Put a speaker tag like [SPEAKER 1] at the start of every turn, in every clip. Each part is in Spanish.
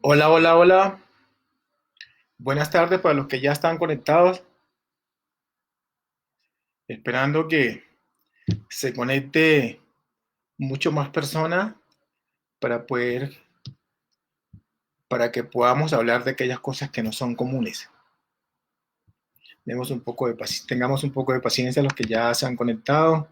[SPEAKER 1] Hola, hola, hola. Buenas tardes para los que ya están conectados. Esperando que se conecte mucho más personas para para que podamos hablar de aquellas cosas que no son comunes. Tengamos un poco de paciencia los que ya se han conectado.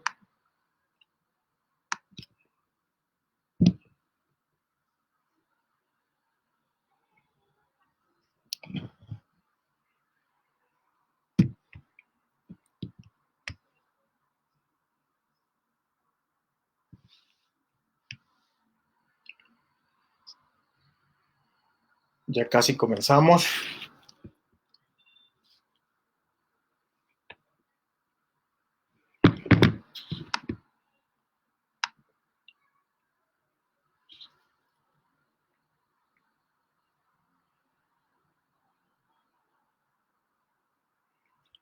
[SPEAKER 1] Ya casi comenzamos.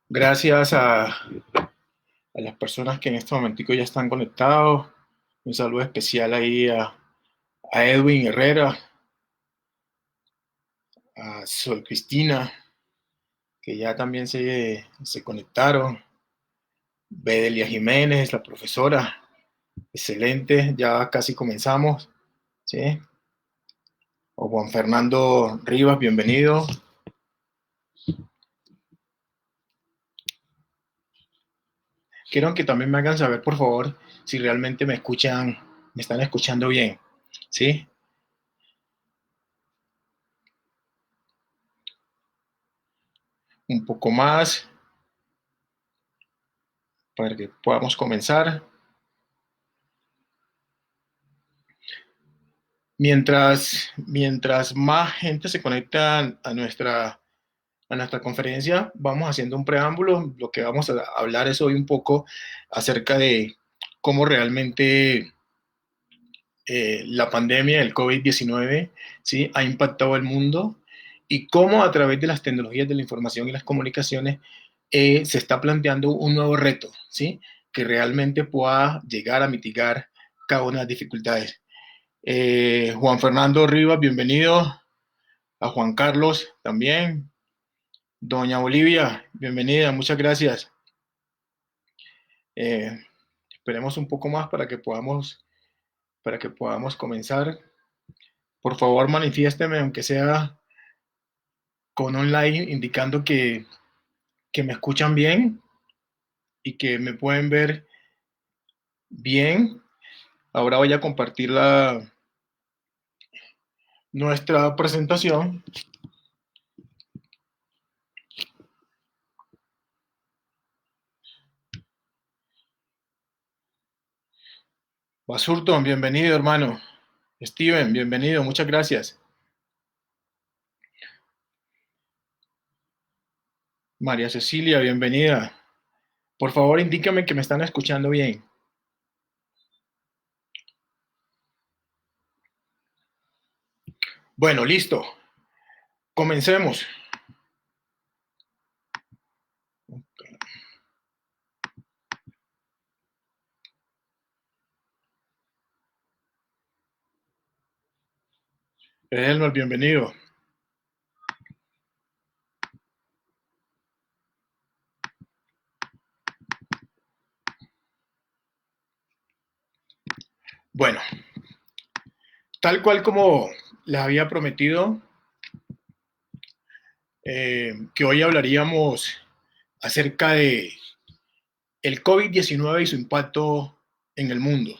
[SPEAKER 1] Gracias a las personas que en este momentico ya están conectados. Un saludo especial ahí a Edwin Herrera, a Sol Cristina, que ya también se conectaron. Bedelia Jiménez, la profesora, excelente, ya casi comenzamos, ¿sí? O Juan Fernando Rivas, bienvenido. Quiero que también me hagan saber, por favor, si realmente me están escuchando bien, ¿sí? Un poco más para que podamos comenzar. Mientras más gente se conecta a nuestra conferencia, vamos haciendo un preámbulo. Lo que vamos a hablar es hoy un poco acerca de cómo realmente la pandemia del COVID-19, ¿sí?, ha impactado el mundo y cómo a través de las tecnologías de la información y las comunicaciones se está planteando un nuevo reto, ¿sí?, que realmente pueda llegar a mitigar cada una de las dificultades. Juan Fernando Rivas, bienvenido. A Juan Carlos también. Doña Bolivia, bienvenida, muchas gracias. Eh, Esperemos un poco más para que podamos comenzar. Por favor, manifiésteme, aunque sea con un like, indicando que me escuchan bien y que me pueden ver bien. Ahora voy a compartir nuestra presentación. Basurton, bienvenido, hermano. Steven, bienvenido, muchas gracias. María Cecilia, bienvenida. Por favor, indícame que me están escuchando bien. Bueno, listo. Comencemos. Elmer, bienvenido. Bueno, tal cual como les había prometido, que hoy hablaríamos acerca de el COVID-19 y su impacto en el mundo.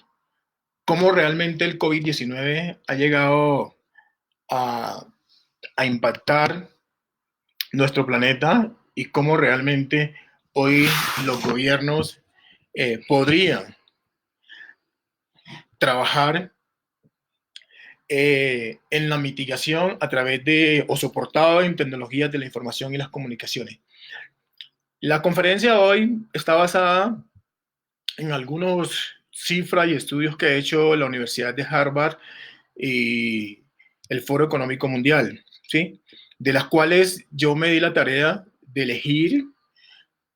[SPEAKER 1] Cómo realmente el COVID-19 ha llegado a, a impactar nuestro planeta y cómo realmente hoy los gobiernos podrían trabajar en la mitigación a través de o soportado en tecnologías de la información y las comunicaciones. La conferencia de hoy está basada en algunos cifras y estudios que ha hecho la Universidad de Harvard y el Foro Económico Mundial, ¿sí?, de las cuales yo me di la tarea de elegir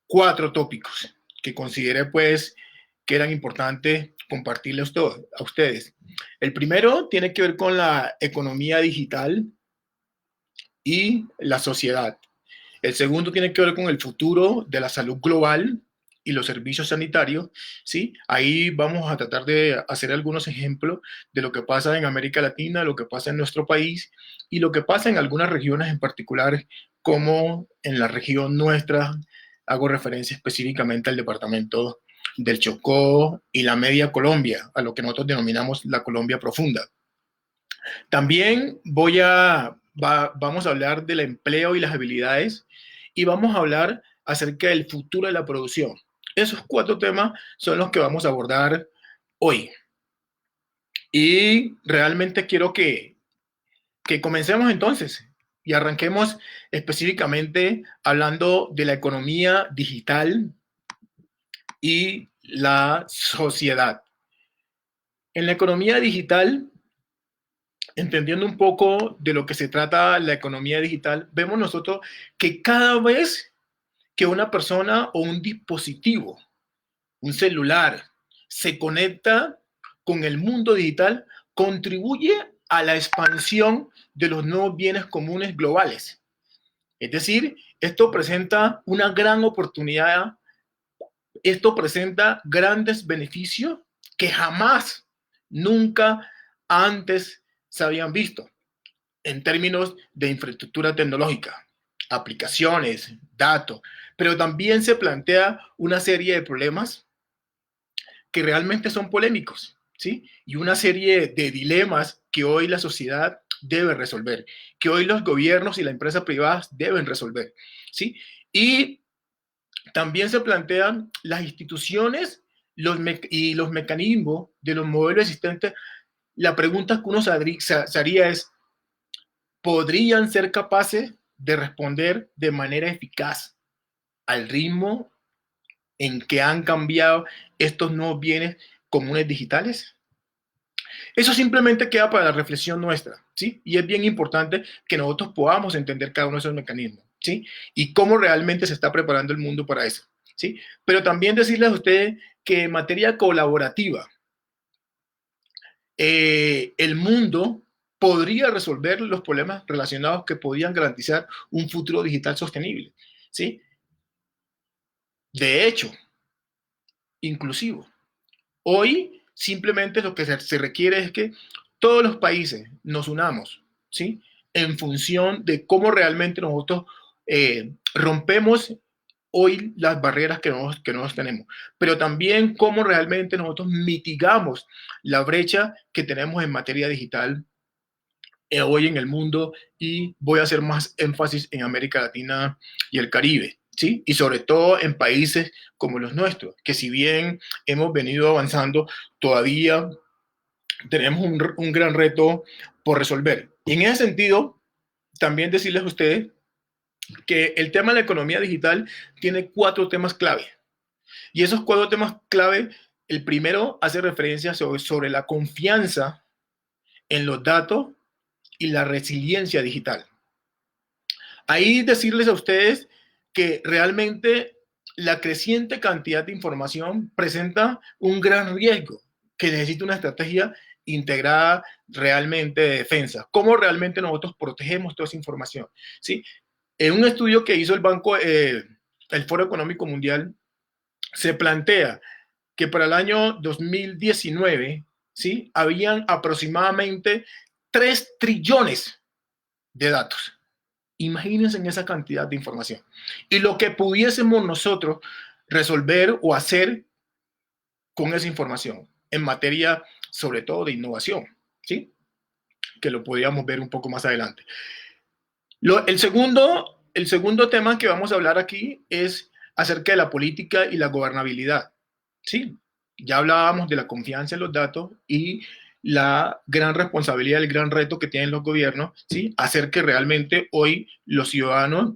[SPEAKER 1] 4 tópicos que consideré pues que eran importantes compartirles a ustedes. El primero tiene que ver con la economía digital y la sociedad. El segundo tiene que ver con el futuro de la salud global y los servicios sanitarios, ¿sí? Ahí vamos a tratar de hacer algunos ejemplos de lo que pasa en América Latina, lo que pasa en nuestro país y lo que pasa en algunas regiones en particular, como en la región nuestra. Hago referencia específicamente al departamento del Chocó y la media Colombia, a lo que nosotros denominamos la Colombia profunda. También vamos a hablar del empleo y las habilidades y vamos a hablar acerca del futuro de la producción. Esos 4 temas son los que vamos a abordar hoy. Y realmente quiero que comencemos entonces y arranquemos específicamente hablando de la economía digital y la sociedad. En la economía digital, entendiendo un poco de lo que se trata la economía digital, vemos nosotros que cada vez que una persona o un dispositivo, un celular, se conecta con el mundo digital, contribuye a la expansión de los nuevos bienes comunes globales. Es decir, esto presenta una gran oportunidad, esto presenta grandes beneficios que jamás, nunca antes se habían visto en términos de infraestructura tecnológica, aplicaciones, datos, pero también se plantea una serie de problemas que realmente son polémicos, ¿sí? Y una serie de dilemas que hoy la sociedad debe resolver, que hoy los gobiernos y las empresas privadas deben resolver, ¿sí? Y también se plantean las instituciones y los mecanismos de los modelos existentes. La pregunta que uno se haría es, ¿podrían ser capaces de responder de manera eficaz al ritmo en que han cambiado estos nuevos bienes comunes digitales? Eso simplemente queda para la reflexión nuestra, ¿sí? Y es bien importante que nosotros podamos entender cada uno de esos mecanismos, ¿sí? Y cómo realmente se está preparando el mundo para eso, ¿sí? Pero también decirles a ustedes que en materia colaborativa, el mundo podría resolver los problemas relacionados que podían garantizar un futuro digital sostenible, ¿sí? De hecho, inclusivo. Hoy simplemente lo que se requiere es que todos los países nos unamos, ¿sí? En función de cómo realmente nosotros rompemos hoy las barreras que nosotros tenemos, pero también cómo realmente nosotros mitigamos la brecha que tenemos en materia digital hoy en el mundo, y voy a hacer más énfasis en América Latina y el Caribe, ¿sí? Y sobre todo en países como los nuestros, que si bien hemos venido avanzando, todavía tenemos un gran reto por resolver. Y en ese sentido, también decirles a ustedes que el tema de la economía digital tiene 4 temas clave. Y esos 4 temas clave, el primero hace referencia sobre la confianza en los datos y la resiliencia digital. Ahí decirles a ustedes que realmente la creciente cantidad de información presenta un gran riesgo que necesita una estrategia integrada realmente de defensa. ¿Cómo realmente nosotros protegemos toda esa información? ¿Sí? En un estudio que hizo el Foro Económico Mundial, se plantea que para el año 2019, ¿sí? Habían aproximadamente 3 trillones de datos. Imagínense en esa cantidad de información. Y lo que pudiésemos nosotros resolver o hacer con esa información en materia, sobre todo, de innovación, ¿sí? Que lo podríamos ver un poco más adelante. El segundo tema que vamos a hablar aquí es acerca de la política y la gobernabilidad, ¿sí? Ya hablábamos de la confianza en los datos y la gran responsabilidad, el gran reto que tienen los gobiernos, ¿sí? Hacer que realmente hoy los ciudadanos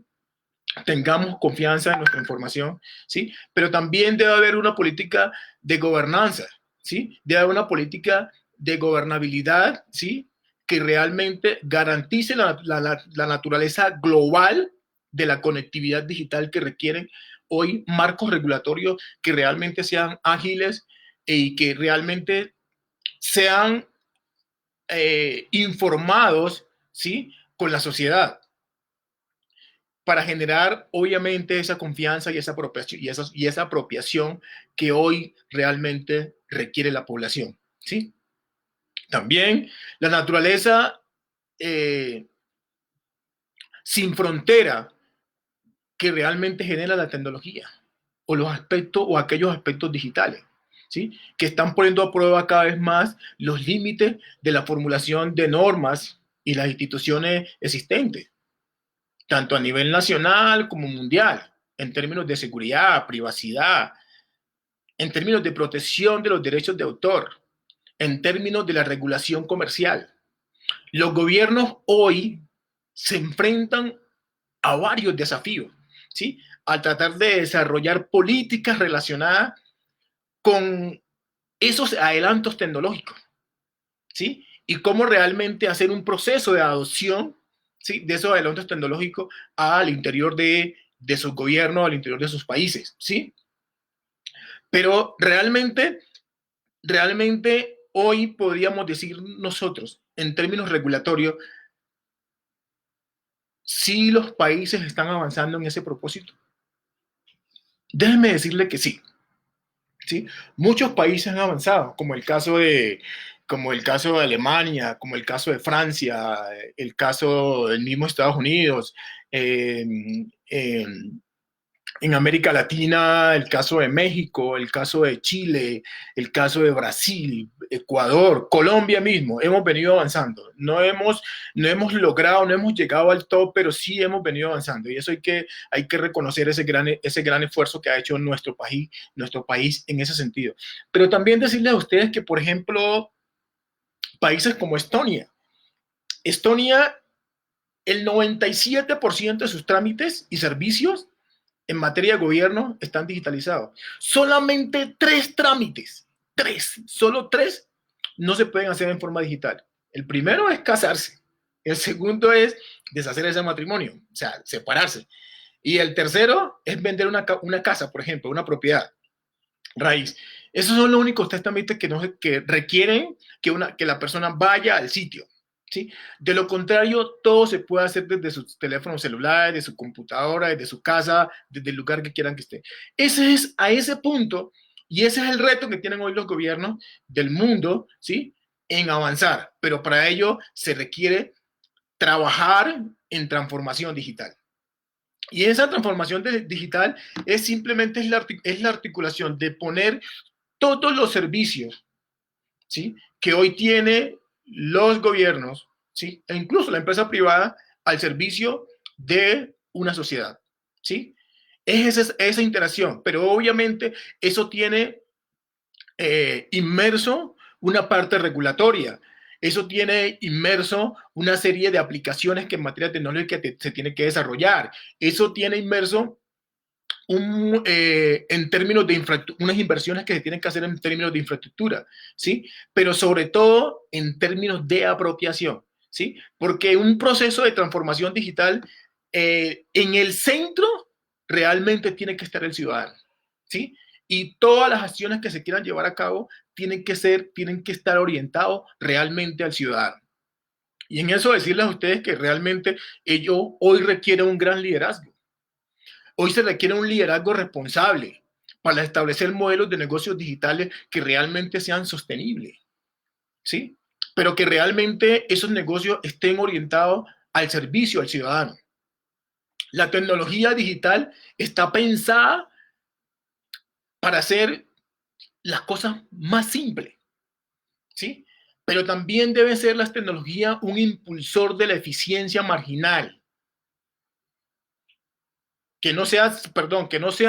[SPEAKER 1] tengamos confianza en nuestra información, ¿sí? Pero también debe haber una política de gobernanza, ¿sí? Debe haber una política de gobernabilidad, ¿sí? Que realmente garantice la naturaleza global de la conectividad digital que requieren hoy marcos regulatorios que realmente sean ágiles, y que realmente sean informados, ¿sí?, con la sociedad, para generar obviamente esa confianza y esa apropiación, esa apropiación que hoy realmente requiere la población, ¿sí? También la naturaleza eh, sin frontera que realmente genera la tecnología o los aspectos o aquellos aspectos digitales, ¿sí?, que están poniendo a prueba cada vez más los límites de la formulación de normas y las instituciones existentes, tanto a nivel nacional como mundial, en términos de seguridad, privacidad, en términos de protección de los derechos de autor, en términos de la regulación comercial. Los gobiernos hoy se enfrentan a varios desafíos, ¿sí?, al tratar de desarrollar políticas relacionadas con esos adelantos tecnológicos, ¿sí?, y cómo realmente hacer un proceso de adopción, ¿sí?, de esos adelantos tecnológicos al interior de sus gobiernos, al interior de sus países, ¿sí? Pero realmente hoy podríamos decir nosotros, en términos regulatorios, si los países están avanzando en ese propósito. Déjenme decirle que sí, ¿sí? Muchos países han avanzado, como el caso de Alemania, como el caso de Francia, el caso del mismo Estados Unidos, eh, eh, en América Latina, el caso de México, el caso de Chile, el caso de Brasil, Ecuador, Colombia mismo, hemos venido avanzando. No hemos logrado, no hemos llegado al top, pero sí hemos venido avanzando. Y eso hay que reconocer ese gran esfuerzo que ha hecho nuestro país en ese sentido. Pero también decirles a ustedes que, por ejemplo, países como Estonia, el 97% de sus trámites y servicios en materia de gobierno están digitalizados. Solamente 3 trámites, solo 3, no se pueden hacer en forma digital. El primero es casarse. El segundo es deshacer ese matrimonio, o sea, separarse. Y el tercero es vender una casa, por ejemplo, una propiedad raíz. Esos son los únicos trámites que requieren que la persona vaya al sitio, ¿sí? De lo contrario, todo se puede hacer desde sus teléfonos celulares, de su computadora, desde su casa, desde el lugar que quieran que esté. Ese es a ese punto, y ese es el reto que tienen hoy los gobiernos del mundo, ¿sí?, en avanzar. Pero para ello se requiere trabajar en transformación digital. Y esa transformación digital es simplemente es la articulación de poner todos los servicios, ¿sí?, que hoy tiene los gobiernos, ¿sí?, e incluso la empresa privada al servicio de una sociedad, ¿sí? Es esa interacción, pero obviamente eso tiene inmerso una parte regulatoria. Eso tiene inmerso una serie de aplicaciones que en materia tecnológica se tiene que desarrollar. Eso tiene inmerso en términos de unas inversiones que se tienen que hacer en términos de infraestructura, ¿sí? Pero sobre todo en términos de apropiación, ¿sí? Porque un proceso de transformación digital, en el centro realmente tiene que estar el ciudadano, ¿sí? Y todas las acciones que se quieran llevar a cabo tienen que estar orientados realmente al ciudadano. Y en eso decirles a ustedes que realmente ello hoy requiere un gran liderazgo. Hoy se requiere un liderazgo responsable para establecer modelos de negocios digitales que realmente sean sostenibles, ¿sí? Pero que realmente esos negocios estén orientados al servicio al ciudadano. La tecnología digital está pensada para hacer las cosas más simples, ¿sí? Pero también deben ser las tecnologías un impulsor de la eficiencia marginal. Que no sea, perdón, no se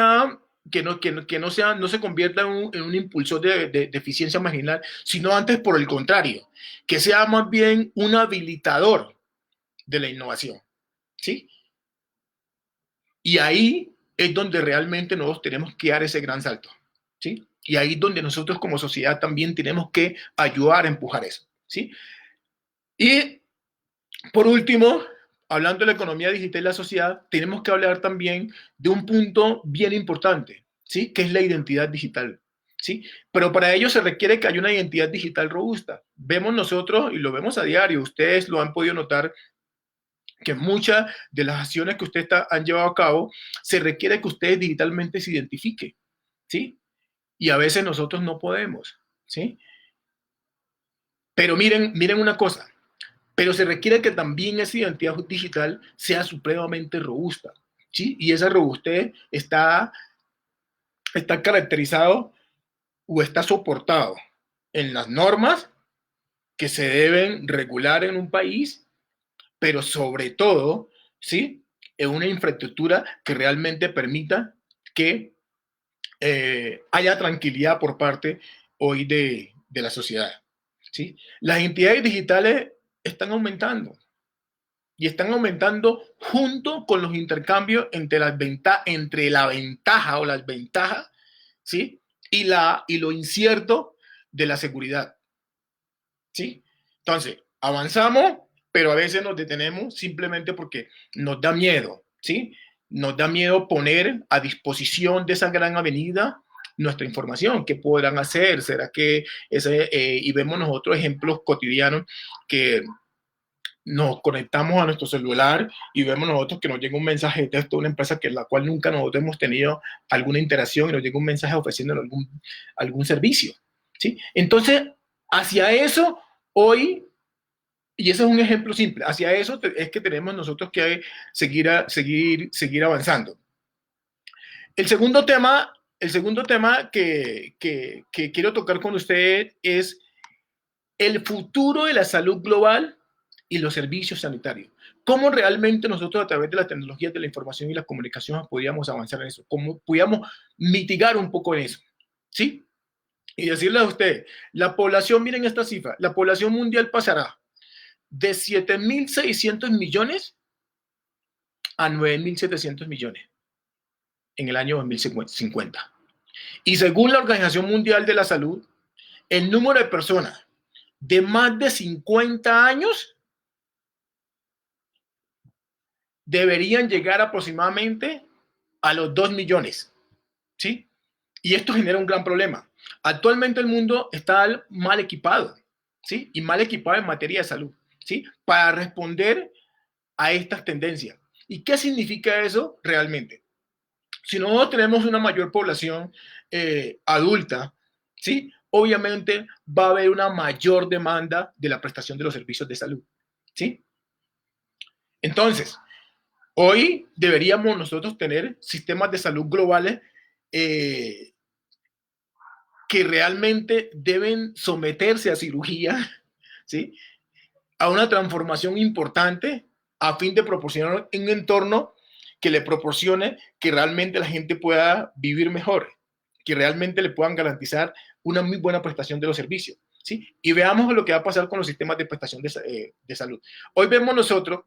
[SPEAKER 1] convierta en un impulsor de eficiencia marginal, sino antes por el contrario, que sea más bien un habilitador de la innovación, ¿sí? Y ahí es donde realmente nosotros tenemos que dar ese gran salto, ¿sí? Y ahí es donde nosotros como sociedad también tenemos que ayudar a empujar eso, ¿sí? Y por último, hablando de la economía digital y la sociedad, tenemos que hablar también de un punto bien importante, ¿sí?, que es la identidad digital, ¿sí? Pero para ello se requiere que haya una identidad digital robusta. Vemos nosotros, y lo vemos a diario, ustedes lo han podido notar, que muchas de las acciones que ustedes han llevado a cabo, se requiere que ustedes digitalmente se identifiquen, ¿sí? Y a veces nosotros no podemos, ¿sí? Pero miren una cosa, pero se requiere que también esa identidad digital sea supremamente robusta, ¿sí? Y esa robustez está caracterizado o está soportado en las normas que se deben regular en un país, pero sobre todo, ¿sí? En una infraestructura que realmente permita que haya tranquilidad por parte hoy de la sociedad, ¿sí? Las entidades digitales están aumentando y están aumentando junto con los intercambios entre la ventaja o las ventajas, ¿sí? Y lo incierto de la seguridad, ¿sí? Entonces, avanzamos, pero a veces nos detenemos simplemente porque nos da miedo, ¿sí? Nos da miedo poner a disposición de esa gran avenida nuestra información. ¿Qué podrán hacer? ¿Será que y vemos nosotros ejemplos cotidianos que nos conectamos a nuestro celular y vemos nosotros que nos llega un mensaje de texto de una empresa que la cual nunca nosotros hemos tenido alguna interacción y nos llega un mensaje ofreciéndonos algún servicio, ¿sí? Entonces, hacia eso, hoy, y ese es un ejemplo simple, hacia eso es que tenemos nosotros que seguir avanzando. El segundo tema, que quiero tocar con ustedes es el futuro de la salud global y los servicios sanitarios. ¿Cómo realmente nosotros a través de las tecnologías de la información y las comunicaciones podíamos avanzar en eso? ¿Cómo podíamos mitigar un poco en eso? ¿Sí? Y decirle a usted, la población, miren esta cifra, la población mundial pasará de 7.600 millones a 9.700 millones en el año 2050. Y según la Organización Mundial de la Salud, el número de personas de más de 50 años deberían llegar aproximadamente a los 2 millones, ¿sí? Y esto genera un gran problema. Actualmente el mundo está mal equipado, ¿sí? Y mal equipado en materia de salud, ¿sí? Para responder a estas tendencias. ¿Y qué significa eso realmente? Si nosotros tenemos una mayor población adulta, ¿sí? Obviamente va a haber una mayor demanda de la prestación de los servicios de salud, ¿sí? Entonces, hoy deberíamos nosotros tener sistemas de salud globales eh, que realmente deben someterse a cirugía, ¿sí? A una transformación importante a fin de proporcionar un entorno que le proporcione que realmente la gente pueda vivir mejor, que realmente le puedan garantizar una muy buena prestación de los servicios, ¿sí? Y veamos lo que va a pasar con los sistemas de prestación de salud. Hoy vemos nosotros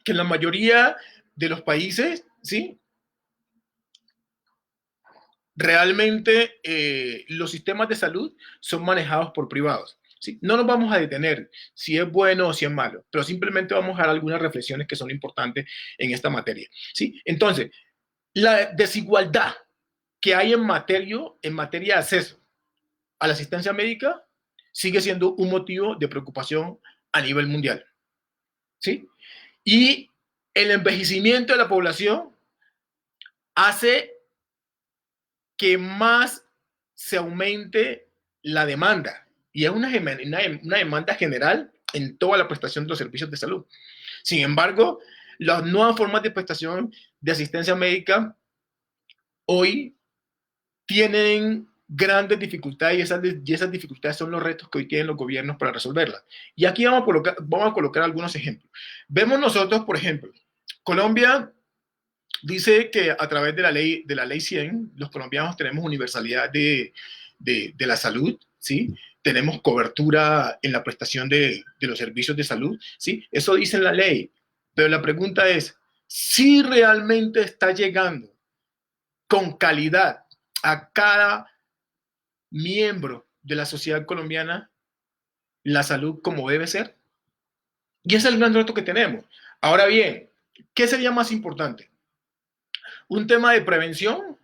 [SPEAKER 1] que en la mayoría de los países, ¿sí? Realmente los sistemas de salud son manejados por privados. ¿Sí? No nos vamos a detener si es bueno o si es malo, pero simplemente vamos a dar algunas reflexiones que son importantes en esta materia. ¿Sí? Entonces, la desigualdad que hay en materia de acceso a la asistencia médica sigue siendo un motivo de preocupación a nivel mundial. ¿Sí? Y el envejecimiento de la población hace que más se aumente la demanda. Y es una demanda general en toda la prestación de los servicios de salud. Sin embargo, las nuevas formas de prestación de asistencia médica hoy tienen grandes dificultades y esas dificultades son los retos que hoy tienen los gobiernos para resolverlas. Y aquí vamos a colocar algunos ejemplos. Vemos nosotros, por ejemplo, Colombia dice que a través de la ley 100, los colombianos tenemos universalidad de la salud, ¿sí? Tenemos cobertura en la prestación de los servicios de salud, ¿sí? Eso dice en la ley. Pero la pregunta es, si realmente está llegando con calidad a cada miembro de la sociedad colombiana la salud como debe ser. Y ese es el gran reto que tenemos. Ahora bien, ¿qué sería más importante? ¿Un tema de prevención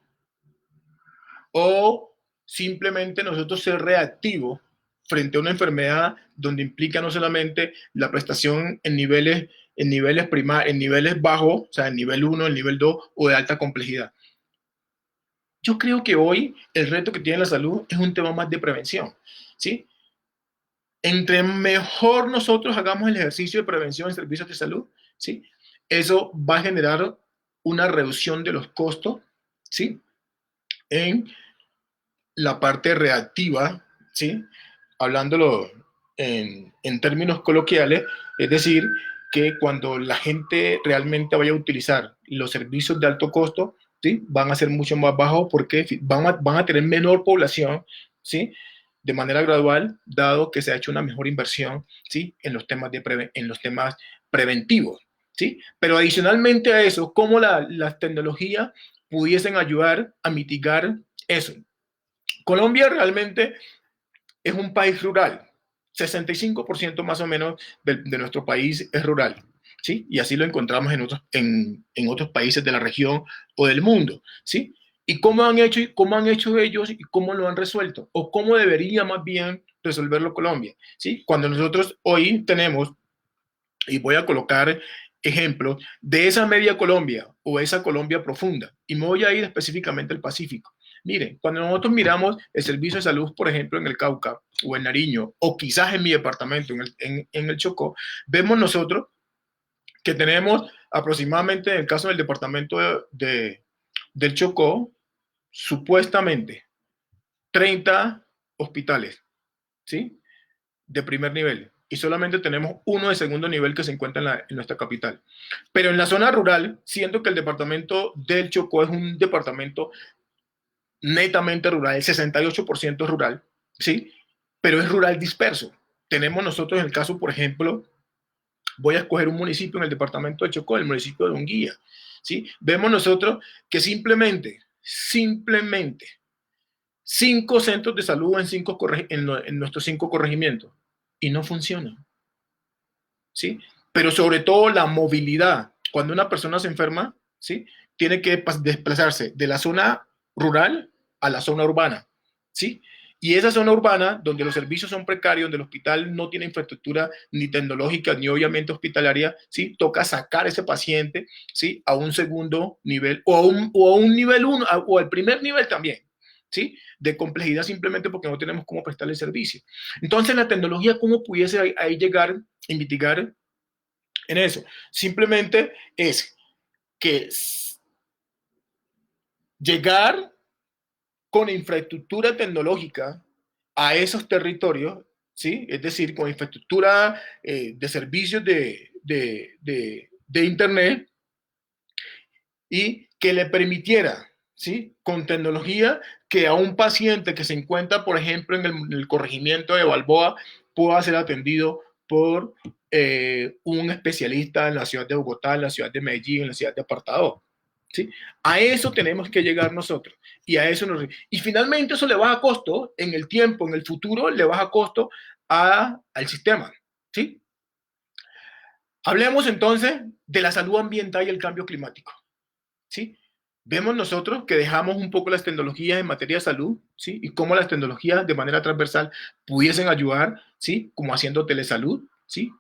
[SPEAKER 1] o simplemente nosotros ser reactivos frente a una enfermedad donde implica no solamente la prestación en niveles bajos, o sea, en nivel 1, en nivel 2 o de alta complejidad. Yo creo que hoy el reto que tiene la salud es un tema más de prevención, ¿sí? Entre mejor nosotros hagamos el ejercicio de prevención en servicios de salud, ¿sí? Eso va a generar una reducción de los costos, ¿sí? En la parte reactiva, ¿sí? Hablándolo en términos coloquiales, es decir, que cuando la gente realmente vaya a utilizar los servicios de alto costo, ¿sí? Van a ser mucho más bajos porque van a tener menor población, ¿sí? De manera gradual, dado que se ha hecho una mejor inversión, ¿sí? En los temas, en los temas preventivos, ¿sí? Pero adicionalmente a eso, ¿cómo las tecnologías pudiesen ayudar a mitigar eso? Colombia realmente es un país rural. 65% más o menos de nuestro país es rural. ¿Sí? Y así lo encontramos en otros países de la región o del mundo. ¿Sí? ¿Y cómo han hecho ellos y cómo lo han resuelto? ¿O cómo debería más bien resolverlo Colombia? ¿Sí? Cuando nosotros hoy tenemos, y voy a colocar ejemplos, de esa media Colombia o esa Colombia profunda, y me voy a ir específicamente al Pacífico. Miren, cuando nosotros miramos el servicio de salud, por ejemplo, en el Cauca o en Nariño, o quizás en mi departamento, en el Chocó, vemos nosotros que tenemos aproximadamente, en el caso del departamento del Chocó, supuestamente 30 hospitales, ¿sí? De primer nivel. Y solamente tenemos uno de segundo nivel que se encuentra en nuestra capital. Pero en la zona rural, siento que el departamento del Chocó es un departamento netamente rural, el 68% es rural, ¿sí? Pero es rural disperso. Tenemos nosotros en el caso, por ejemplo, voy a escoger un municipio en el departamento de Chocó, el municipio de Unguía, ¿sí? Vemos nosotros que simplemente 5 centros de salud en nuestros 5 corregimientos y no funcionan, ¿sí? Pero sobre todo la movilidad. Cuando una persona se enferma, ¿sí? Tiene que desplazarse de la zona rural a la zona urbana, ¿sí? Y esa zona urbana, donde los servicios son precarios, donde el hospital no tiene infraestructura ni tecnológica ni obviamente hospitalaria, ¿sí? Toca sacar a ese paciente, ¿sí? A un segundo nivel o a un nivel 1 o al primer nivel también, ¿sí? De complejidad simplemente porque no tenemos cómo prestarle el servicio. Entonces, la tecnología, ¿cómo pudiese ahí llegar y mitigar en eso? Simplemente es que llegar con infraestructura tecnológica a esos territorios, ¿sí? Es decir, con infraestructura de servicios de Internet y que le permitiera, ¿sí? Con tecnología, que a un paciente que se encuentra, por ejemplo, en el corregimiento de Balboa, pueda ser atendido por un especialista en la ciudad de Bogotá, en la ciudad de Medellín, en la ciudad de Apartadó. ¿Sí? A eso tenemos que llegar nosotros. Y finalmente eso le baja costo en el tiempo, en el futuro, le baja costo al sistema. ¿Sí? Hablemos entonces de la salud ambiental y el cambio climático. ¿Sí? Vemos nosotros que dejamos un poco las tecnologías en materia de salud, ¿sí? Y cómo las tecnologías de manera transversal pudiesen ayudar, ¿sí? Como haciendo telesalud, ¿sí?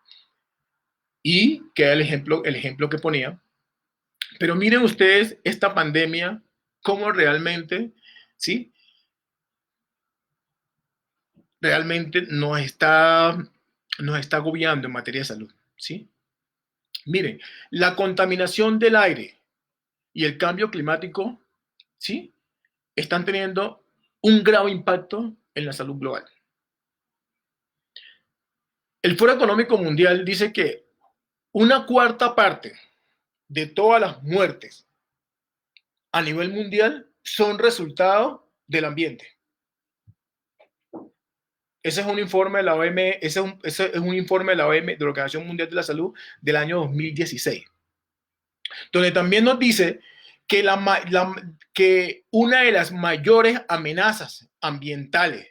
[SPEAKER 1] Y que era el ejemplo que ponía. Pero miren ustedes esta pandemia, cómo realmente, ¿sí? Realmente nos está agobiando en materia de salud, ¿sí? Miren, la contaminación del aire y el cambio climático, ¿sí? Están teniendo un grave impacto en la salud global. El Foro Económico Mundial dice que una cuarta parte de todas las muertes a nivel mundial son resultado del ambiente. Ese es un informe de la OMS, ese es un informe de la OMS, de la Organización Mundial de la Salud, del año 2016, donde también nos dice que, que una de las mayores amenazas ambientales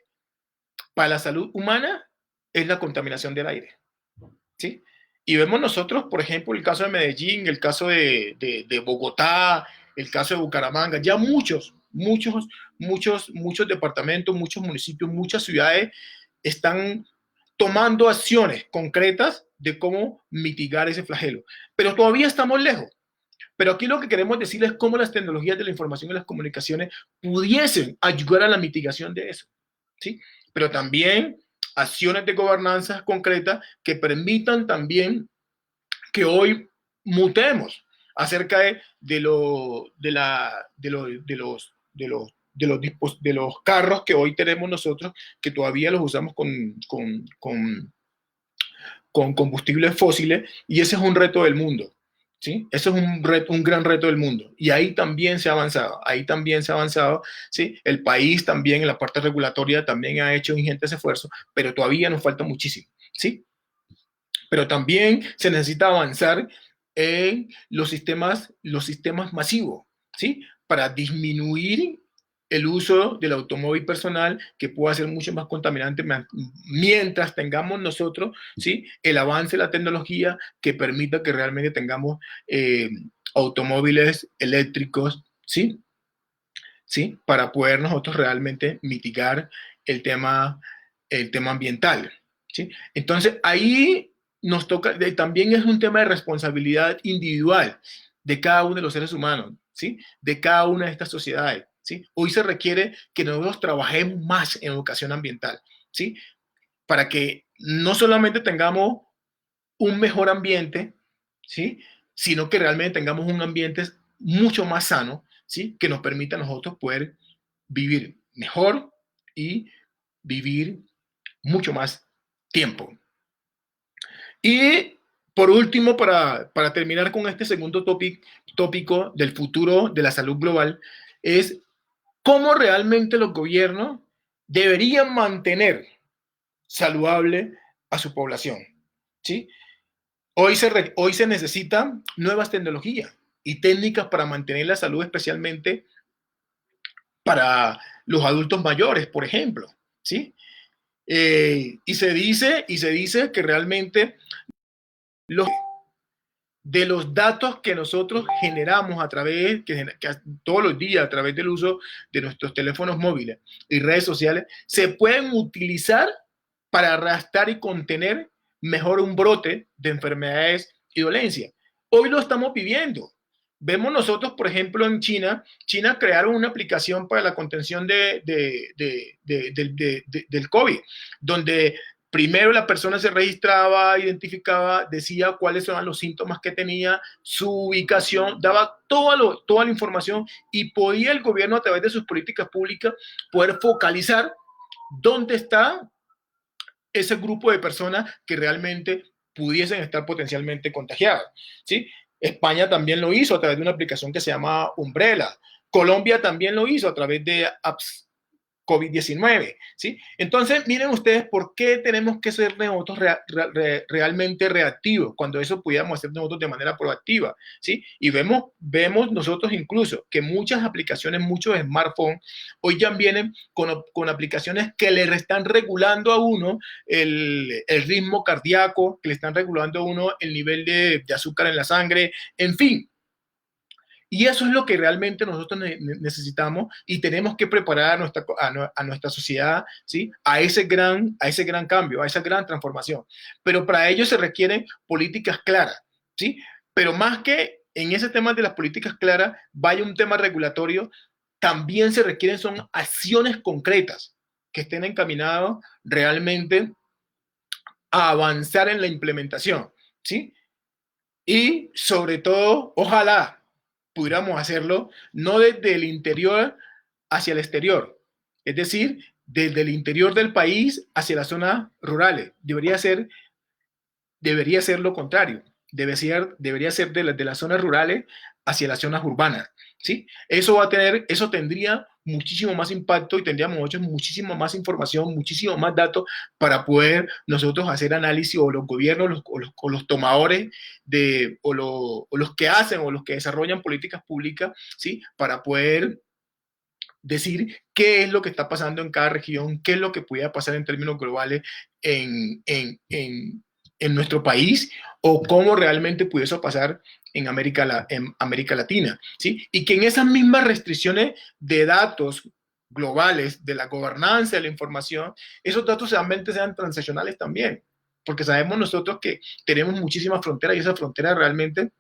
[SPEAKER 1] para la salud humana es la contaminación del aire. ¿Sí? Y vemos nosotros, por ejemplo, el caso de Medellín, el caso de Bogotá, el caso de Bucaramanga, ya muchos muchos departamentos, muchos municipios, muchas ciudades están tomando acciones concretas de cómo mitigar ese flagelo. Pero todavía estamos lejos. Pero aquí lo que queremos decir es cómo las tecnologías de la información y las comunicaciones pudiesen ayudar a la mitigación de eso, ¿sí? Pero también acciones de gobernanza concretas que permitan también que hoy mutemos acerca de los carros que hoy tenemos nosotros, que todavía los usamos con combustibles fósiles, y ese es un reto del mundo. ¿Sí? Eso es un gran reto del mundo. Y ahí también se ha avanzado, ¿sí? El país también en la parte regulatoria también ha hecho ingentes esfuerzos, pero todavía nos falta muchísimo, ¿sí? Pero también se necesita avanzar en los sistemas masivos, ¿sí? Para disminuir el uso del automóvil personal, que pueda ser mucho más contaminante, mientras tengamos nosotros, ¿sí? El avance de la tecnología que permita que realmente tengamos automóviles eléctricos, ¿sí? ¿Sí? Para poder nosotros realmente mitigar el tema, el tema ambiental, ¿sí? Entonces, ahí nos toca, también es un tema de responsabilidad individual de cada uno de los seres humanos, ¿sí? De cada una de estas sociedades, ¿sí? Hoy se requiere que nosotros trabajemos más en educación ambiental, ¿sí? Para que no solamente tengamos un mejor ambiente, ¿sí? Sino que realmente tengamos un ambiente mucho más sano, ¿sí? Que nos permita a nosotros poder vivir mejor y vivir mucho más tiempo. Y por último, para terminar con este segundo tópico del futuro de la salud global, es cómo realmente los gobiernos deberían mantener saludable a su población, ¿sí? Hoy se necesitan nuevas tecnologías y técnicas para mantener la salud, especialmente para los adultos mayores, por ejemplo, ¿sí? Y se dice que realmente los, de los datos que nosotros generamos que todos los días a través del uso de nuestros teléfonos móviles y redes sociales, se pueden utilizar para arrastrar y contener mejor un brote de enfermedades y dolencias. Hoy lo estamos viviendo. Vemos nosotros, por ejemplo, en China crearon una aplicación para la contención del COVID, donde primero la persona se registraba, identificaba, decía cuáles eran los síntomas que tenía, su ubicación, daba toda la información, y podía el gobierno, a través de sus políticas públicas, poder focalizar dónde está ese grupo de personas que realmente pudiesen estar potencialmente contagiadas, ¿sí? España también lo hizo a través de una aplicación que se llama Umbrella. Colombia también lo hizo a través de apps COVID-19, ¿sí? Entonces, miren ustedes por qué tenemos que ser nosotros realmente reactivos, cuando eso pudiéramos hacer nosotros de manera proactiva, ¿sí? Y vemos nosotros incluso que muchas aplicaciones, muchos smartphones, hoy ya vienen con aplicaciones que le están regulando a uno el ritmo cardíaco, que le están regulando a uno el nivel de azúcar en la sangre, en fin. Y eso es lo que realmente nosotros necesitamos, y tenemos que preparar a nuestra sociedad, ¿sí? A ese gran cambio, a esa gran transformación. Pero para ello se requieren políticas claras, ¿sí? Pero más que en ese tema de las políticas claras vaya un tema regulatorio, también se requieren son acciones concretas que estén encaminadas realmente a avanzar en la implementación, ¿sí? Y sobre todo, ojalá pudiéramos hacerlo no desde el interior hacia el exterior, es decir, desde el interior del país hacia las zonas rurales. Debería ser lo contrario. Debería ser de las zonas rurales hacia las zonas urbanas, ¿sí? Eso tendría muchísimo más impacto, y tendríamos muchísima más información, muchísimo más datos para poder nosotros hacer análisis, o los gobiernos, o los tomadores o los que hacen o los que desarrollan políticas públicas, ¿sí? Para poder decir qué es lo que está pasando en cada región, qué es lo que pudiera pasar en términos globales en en nuestro país o cómo realmente pudiese pasar en América Latina, ¿sí? Y que en esas mismas restricciones de datos globales, de la gobernanza de la información, esos datos realmente sean transaccionales también, porque sabemos nosotros que tenemos muchísimas fronteras y esas fronteras realmente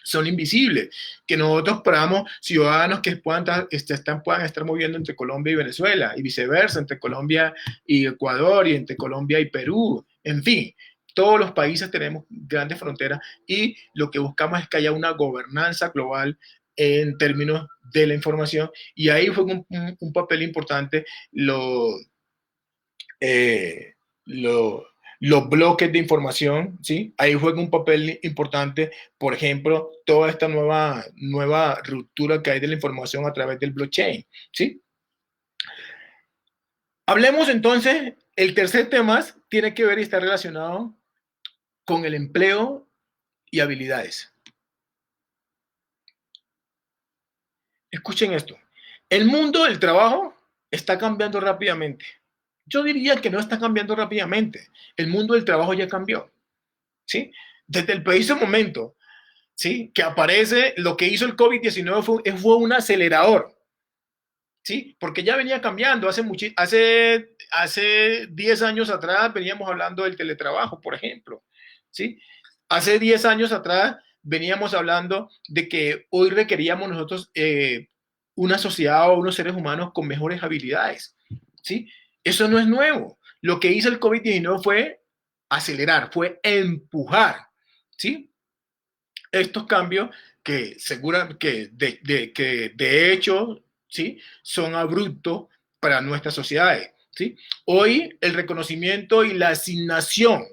[SPEAKER 1] son invisibles, que nosotros podamos, ciudadanos que puedan estar moviendo entre Colombia y Venezuela, y viceversa, entre Colombia y Ecuador, y entre Colombia y Perú, en fin, todos los países tenemos grandes fronteras y lo que buscamos es que haya una gobernanza global en términos de la información, y ahí fue un papel importante eh, lo, los bloques de información, ¿sí? Ahí juega un papel importante, por ejemplo, toda esta nueva ruptura que hay de la información a través del blockchain, ¿sí? Hablemos entonces, el tercer tema tiene que ver y está relacionado con el empleo y habilidades. Escuchen esto. El mundo del trabajo está cambiando rápidamente. Yo diría que no está cambiando rápidamente. El mundo del trabajo ya cambió, ¿sí? Desde el preciso momento, ¿sí?, que aparece, lo que hizo el COVID-19 fue un acelerador, ¿sí? Porque ya venía cambiando. Hace 10 años atrás veníamos hablando del teletrabajo, por ejemplo, ¿sí? Hace 10 años atrás veníamos hablando de que hoy requeríamos nosotros una sociedad o unos seres humanos con mejores habilidades, ¿sí? Eso no es nuevo. Lo que hizo el COVID-19 fue acelerar, fue empujar, ¿sí?, estos cambios que de hecho, ¿sí?, son abruptos para nuestras sociedades, ¿sí? Hoy el reconocimiento y la asignación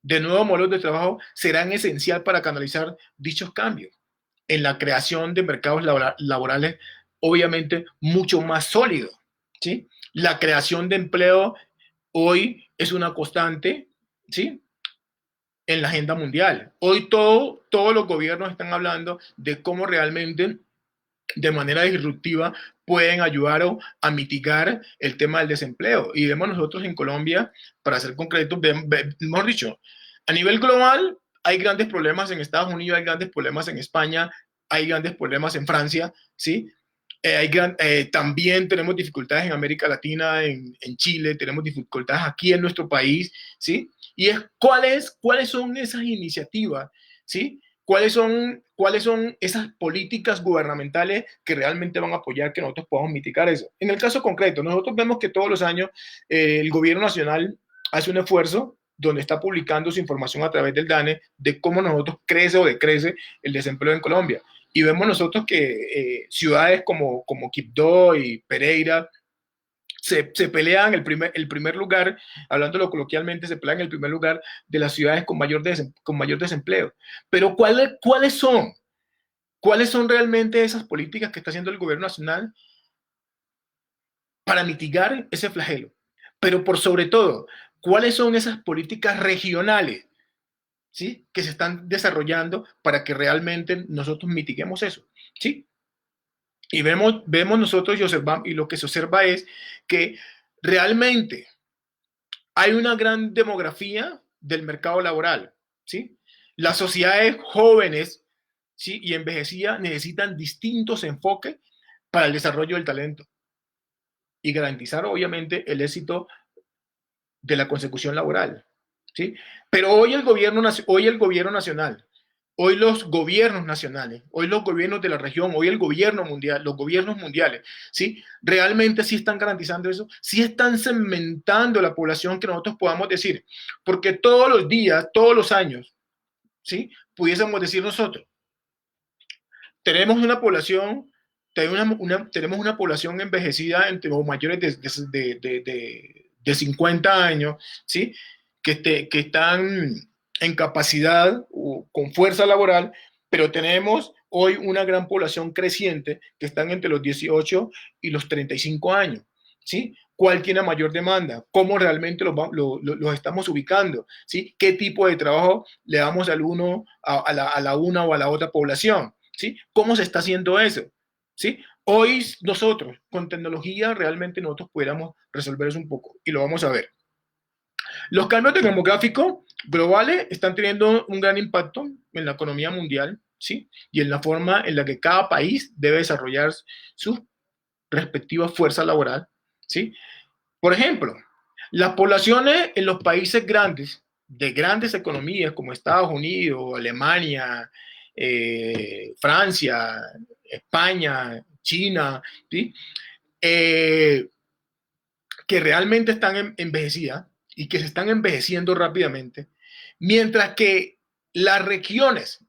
[SPEAKER 1] de nuevos modelos de trabajo serán esencial para canalizar dichos cambios en la creación de mercados laborales obviamente mucho más sólidos, ¿sí? La creación de empleo hoy es una constante, ¿sí?, en la agenda mundial. Hoy todos los gobiernos están hablando de cómo realmente de manera disruptiva pueden ayudar a mitigar el tema del desempleo. Y vemos nosotros en Colombia, para ser concretos, mejor dicho, a nivel global hay grandes problemas en Estados Unidos, hay grandes problemas en España, hay grandes problemas en Francia, ¿sí? También tenemos dificultades en América Latina, en Chile, tenemos dificultades aquí en nuestro país, ¿sí? Y es cuáles son esas iniciativas, ¿sí? ¿Cuáles son esas políticas gubernamentales que realmente van a apoyar que nosotros podamos mitigar eso? En el caso concreto, nosotros vemos que todos los años el gobierno nacional hace un esfuerzo donde está publicando su información a través del DANE de cómo nosotros crece o decrece el desempleo en Colombia. Y vemos nosotros que ciudades como Quibdó y Pereira se pelean el primer lugar, hablándolo coloquialmente, se pelean el primer lugar de las ciudades con mayor desempleo. Pero ¿cuáles son? ¿Cuáles son realmente esas políticas que está haciendo el gobierno nacional para mitigar ese flagelo? Pero por sobre todo, ¿cuáles son esas políticas regionales, ¿sí?, que se están desarrollando para que realmente nosotros mitiguemos eso? ¿Sí? Y vemos nosotros y lo que se observa es que realmente hay una gran demografía del mercado laboral, ¿sí? Las sociedades jóvenes, ¿sí?, y envejecidas necesitan distintos enfoques para el desarrollo del talento y garantizar, obviamente, el éxito de la consecución laboral, ¿sí? Pero hoy el gobierno nacional, hoy los gobiernos nacionales, hoy los gobiernos de la región, hoy el gobierno mundial, los gobiernos mundiales, ¿sí?, realmente sí están garantizando eso, sí están segmentando la población que nosotros podamos decir, porque todos los días, todos los años, ¿sí?, pudiésemos decir nosotros, tenemos una población, tenemos una población envejecida entre los mayores de 50 años, ¿sí?, que están en capacidad o con fuerza laboral, pero tenemos hoy una gran población creciente que están entre los 18 y los 35 años, ¿sí? ¿Cuál tiene mayor demanda? ¿Cómo realmente los estamos ubicando? ¿Sí? ¿Qué tipo de trabajo le damos al uno, a la una o a la otra población? ¿Sí? ¿Cómo se está haciendo eso? ¿Sí? Hoy nosotros, con tecnología, realmente nosotros pudiéramos resolver eso un poco y lo vamos a ver. Los cambios demográficos globales están teniendo un gran impacto en la economía mundial, ¿sí? Y en la forma en la que cada país debe desarrollar su respectiva fuerza laboral, ¿sí? Por ejemplo, las poblaciones en los países grandes, de grandes economías como Estados Unidos, Alemania, Francia, España, China, ¿sí? Eh, que realmente están envejecidas y que se están envejeciendo rápidamente, mientras que las regiones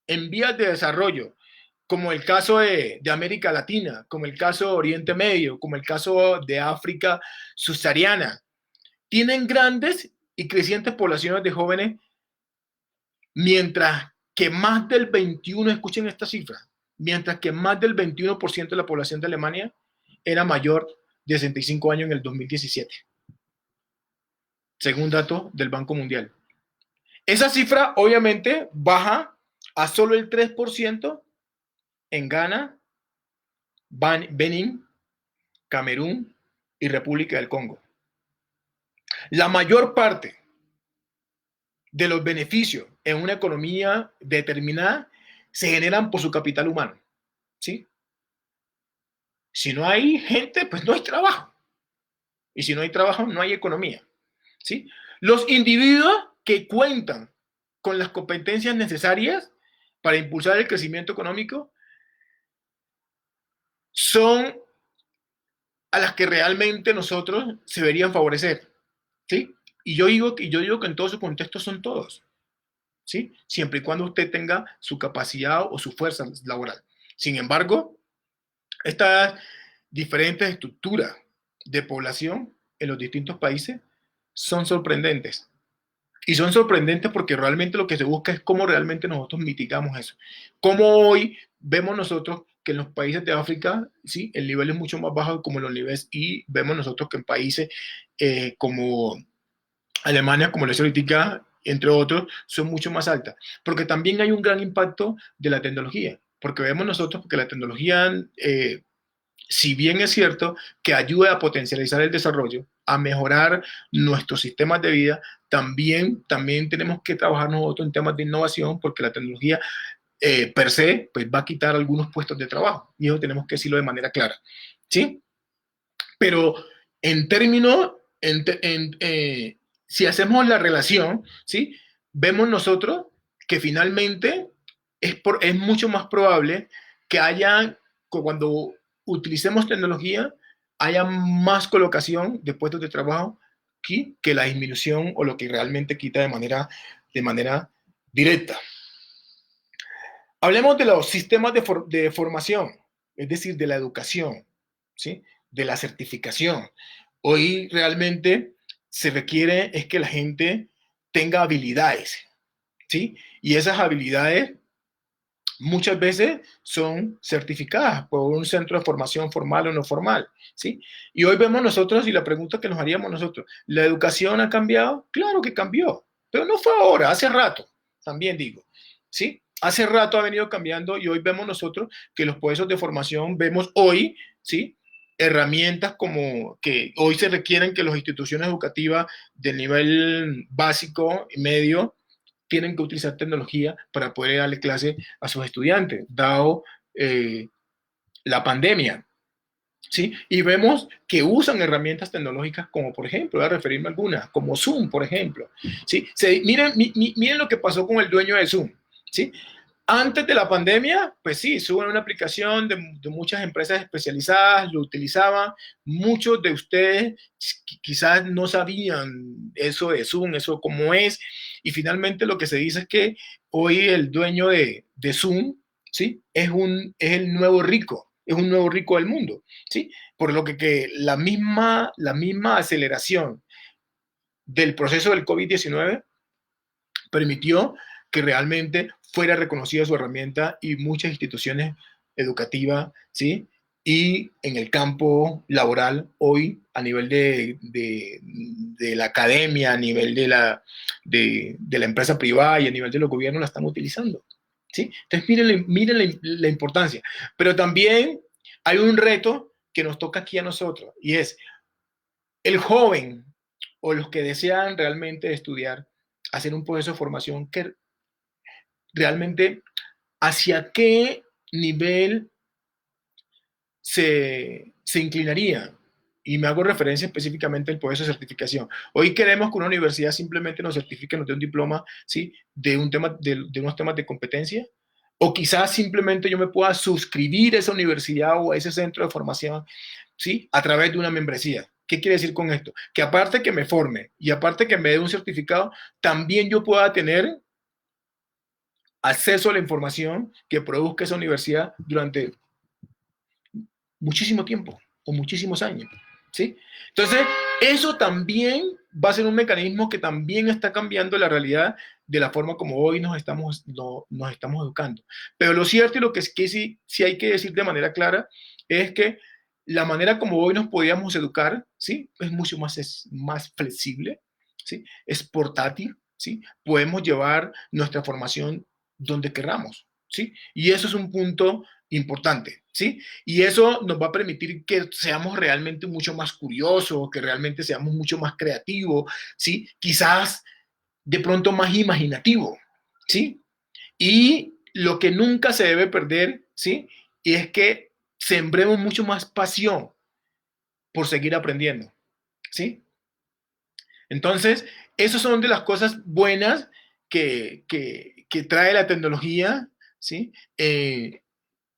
[SPEAKER 1] en vías de desarrollo, como el caso de América Latina, como el caso de Oriente Medio, como el caso de África subsahariana, tienen grandes y crecientes poblaciones de jóvenes, mientras que más del 21, escuchen esta cifra, mientras que más del 21% de la población de Alemania era mayor de 65 años en el 2017, según datos del Banco Mundial. Esa cifra obviamente baja a solo el 3% en Ghana, Benín, Camerún y República del Congo. La mayor parte de los beneficios en una economía determinada se generan por su capital humano, ¿sí? Si no hay gente, pues no hay trabajo. Y si no hay trabajo, no hay economía, ¿sí? Los individuos que cuentan con las competencias necesarias para impulsar el crecimiento económico son a las que realmente nosotros se deberían favorecer, ¿sí? Y yo digo que en todo su contexto son todos, ¿sí? Siempre y cuando usted tenga su capacidad o su fuerza laboral. Sin embargo, estas diferentes estructuras de población en los distintos países son sorprendentes. Y son sorprendentes porque realmente lo que se busca es cómo realmente nosotros mitigamos eso. Cómo hoy vemos nosotros que en los países de África, sí, el nivel es mucho más bajo como en los niveles, y vemos nosotros que en países como Alemania, como les ahorita, entre otros, son mucho más altas. Porque también hay un gran impacto de la tecnología. Porque vemos nosotros que la tecnología, si bien es cierto que ayuda a potencializar el desarrollo, a mejorar nuestros sistemas de vida, también tenemos que trabajar nosotros en temas de innovación, porque la tecnología per se pues va a quitar algunos puestos de trabajo, y eso tenemos que decirlo de manera clara, ¿sí? Pero en términos, si hacemos la relación, ¿sí? Vemos nosotros que finalmente es mucho más probable que haya, cuando utilicemos tecnología, haya más colocación de puestos de trabajo que la disminución o lo que realmente quita de manera directa. Hablemos de los sistemas de formación, es decir, de la educación, ¿sí? De la certificación. Hoy realmente se requiere es que la gente tenga habilidades, ¿sí? Y esas habilidades muchas veces son certificadas por un centro de formación formal o no formal, ¿sí? Y hoy vemos nosotros, y la pregunta que nos haríamos nosotros, ¿la educación ha cambiado? Claro que cambió, pero no fue ahora, hace rato, también digo, ¿sí? Hace rato ha venido cambiando, y hoy vemos nosotros que los procesos de formación, vemos hoy, ¿sí? Herramientas como que hoy se requieren que las instituciones educativas del nivel básico y medio tienen que utilizar tecnología para poder darle clase a sus estudiantes, dado la pandemia, ¿sí? Y vemos que usan herramientas tecnológicas como, por ejemplo, voy a referirme a algunas, como Zoom, por ejemplo, ¿sí? Miren lo que pasó con el dueño de Zoom, ¿sí? Antes de la pandemia, pues sí, suben una aplicación de muchas empresas especializadas, lo utilizaban. Muchos de ustedes quizás no sabían eso de Zoom, eso cómo es. Y finalmente lo que se dice es que hoy el dueño de Zoom, ¿sí? Es el nuevo rico, es un nuevo rico del mundo, ¿sí? Por lo que la misma aceleración del proceso del COVID-19 permitió que realmente fuera reconocida su herramienta, y muchas instituciones educativas, ¿sí? Y en el campo laboral hoy, a nivel de la academia, a nivel de la empresa privada y a nivel de los gobiernos, la están utilizando, ¿sí? Entonces miren la importancia. Pero también hay un reto que nos toca aquí a nosotros, y es el joven o los que desean realmente estudiar, hacer un proceso de formación que realmente hacia qué nivel se inclinaría. Y me hago referencia específicamente al proceso de certificación. Hoy queremos que una universidad simplemente nos certifique, nos dé un diploma, ¿sí? De unos temas de competencia. O quizás simplemente yo me pueda suscribir a esa universidad o a ese centro de formación, ¿sí? A través de una membresía. ¿Qué quiere decir con esto? Que aparte que me forme y aparte que me dé un certificado, también yo pueda tener acceso a la información que produzca esa universidad durante muchísimo tiempo o muchísimos años. ¿Sí? Entonces, eso también va a ser un mecanismo que también está cambiando la realidad de la forma como hoy nos estamos educando. Pero lo cierto y lo que es que sí hay que decir de manera clara es que la manera como hoy nos podíamos educar, ¿sí? Es mucho más flexible, ¿sí? Es portátil, ¿sí? Podemos llevar nuestra formación donde queramos, ¿sí? Y eso es un punto importante, ¿sí? Y eso nos va a permitir que seamos realmente mucho más curiosos, que realmente seamos mucho más creativos, ¿sí? Quizás de pronto más imaginativos, ¿sí? Y lo que nunca se debe perder, ¿sí? Y es que sembremos mucho más pasión por seguir aprendiendo, ¿sí? Entonces, esas son de las cosas buenas que trae la tecnología, ¿sí?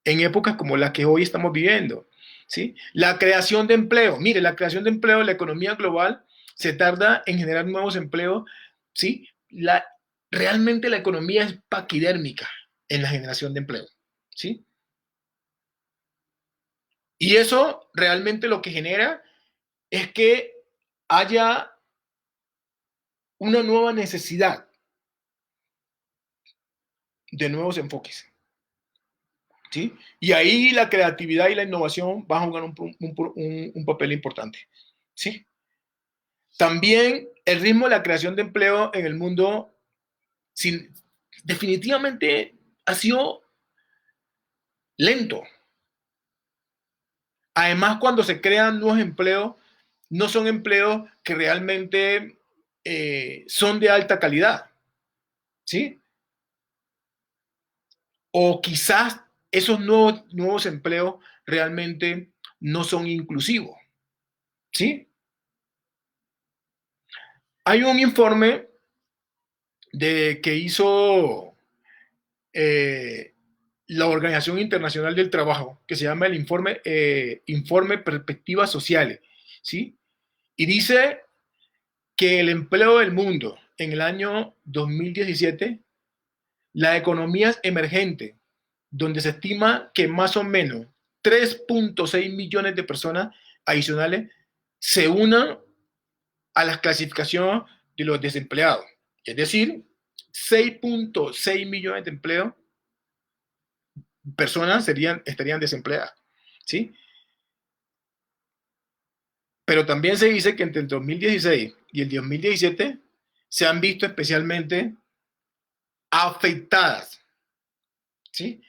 [SPEAKER 1] En épocas como la que hoy estamos viviendo. ¿Sí? La creación de empleo. Mire, la creación de empleo, la economía global se tarda en generar nuevos empleos. ¿Sí? Realmente la economía es paquidérmica en la generación de empleo. ¿Sí? Y eso realmente lo que genera es que haya una nueva necesidad de nuevos enfoques. ¿Sí? Y ahí la creatividad y la innovación van a jugar un papel importante. ¿Sí? También el ritmo de la creación de empleo en el mundo sin, definitivamente ha sido lento. Además, cuando se crean nuevos empleos, no son empleos que realmente son de alta calidad, ¿sí? O quizás esos nuevos empleos realmente no son inclusivos, ¿sí? Hay un informe que hizo eh, la Organización Internacional del Trabajo, que se llama el Informe Perspectivas Sociales, ¿sí? Y dice que el empleo del mundo en el año 2017, la economía emergente, donde se estima que más o menos 3.6 millones de personas adicionales se unan a la clasificación de los desempleados. Es decir, 6.6 millones de empleos personas estarían desempleadas, ¿sí? Pero también se dice que entre el 2016 y el 2017 se han visto especialmente afectadas, ¿sí?